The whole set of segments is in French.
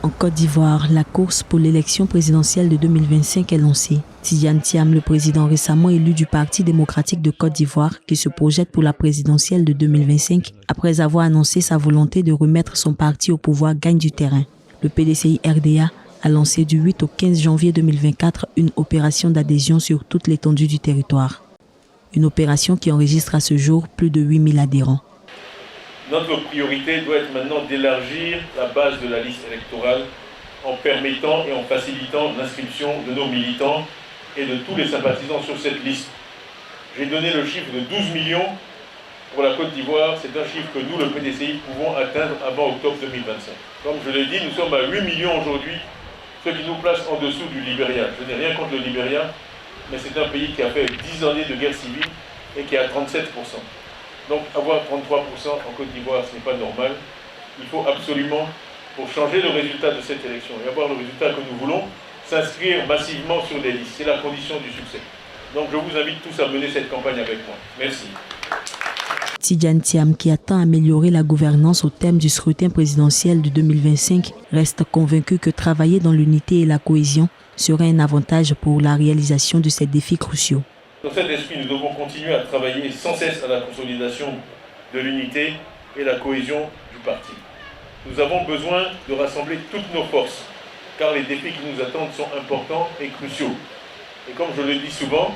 En Côte d'Ivoire, la course pour l'élection présidentielle de 2025 est lancée. Tidjane Thiam, le président récemment élu du Parti démocratique de Côte d'Ivoire, qui se projette pour la présidentielle de 2025, après avoir annoncé sa volonté de remettre son parti au pouvoir, gagne du terrain. Le PDCI-RDA a lancé du 8 au 15 janvier 2024 une opération d'adhésion sur toute l'étendue du territoire. Une opération qui enregistre à ce jour plus de 8000 adhérents. Notre priorité doit être maintenant d'élargir la base de la liste électorale en permettant et en facilitant l'inscription de nos militants et de tous les sympathisants sur cette liste. J'ai donné le chiffre de 12 millions pour la Côte d'Ivoire. C'est un chiffre que nous, le PDCI, pouvons atteindre avant octobre 2025. Comme je l'ai dit, nous sommes à 8 millions aujourd'hui, ce qui nous place en dessous du Libéria. Je n'ai rien contre le Libéria, mais c'est un pays qui a fait 10 années de guerre civile et qui a 37%. Donc avoir 33% en Côte d'Ivoire, ce n'est pas normal. Il faut absolument, pour changer le résultat de cette élection et avoir le résultat que nous voulons, s'inscrire massivement sur les listes. C'est la condition du succès. Donc je vous invite tous à mener cette campagne avec moi. Merci. Tidjane Thiam, qui a tant amélioré la gouvernance au thème du scrutin présidentiel de 2025, reste convaincu que travailler dans l'unité et la cohésion serait un avantage pour la réalisation de ces défis cruciaux. Dans cet esprit, nous devons continuer à travailler sans cesse à la consolidation de l'unité et la cohésion du parti. Nous avons besoin de rassembler toutes nos forces, car les défis qui nous attendent sont importants et cruciaux. Et comme je le dis souvent,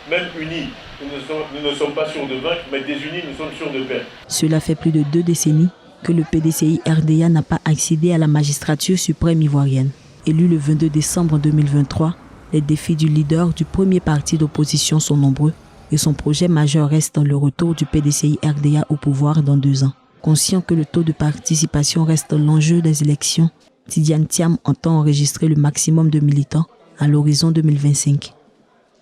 même unis, nous ne sommes pas sûrs de vaincre, mais désunis, nous sommes sûrs de perdre. Cela fait plus de 2 décennies que le PDCI-RDA n'a pas accédé à la magistrature suprême ivoirienne. Élu le 22 décembre 2023, les défis du leader du premier parti d'opposition sont nombreux et son projet majeur reste le retour du PDCI-RDA au pouvoir dans 2 ans. Conscient que le taux de participation reste l'enjeu des élections, Tidjane Thiam entend enregistrer le maximum de militants à l'horizon 2025.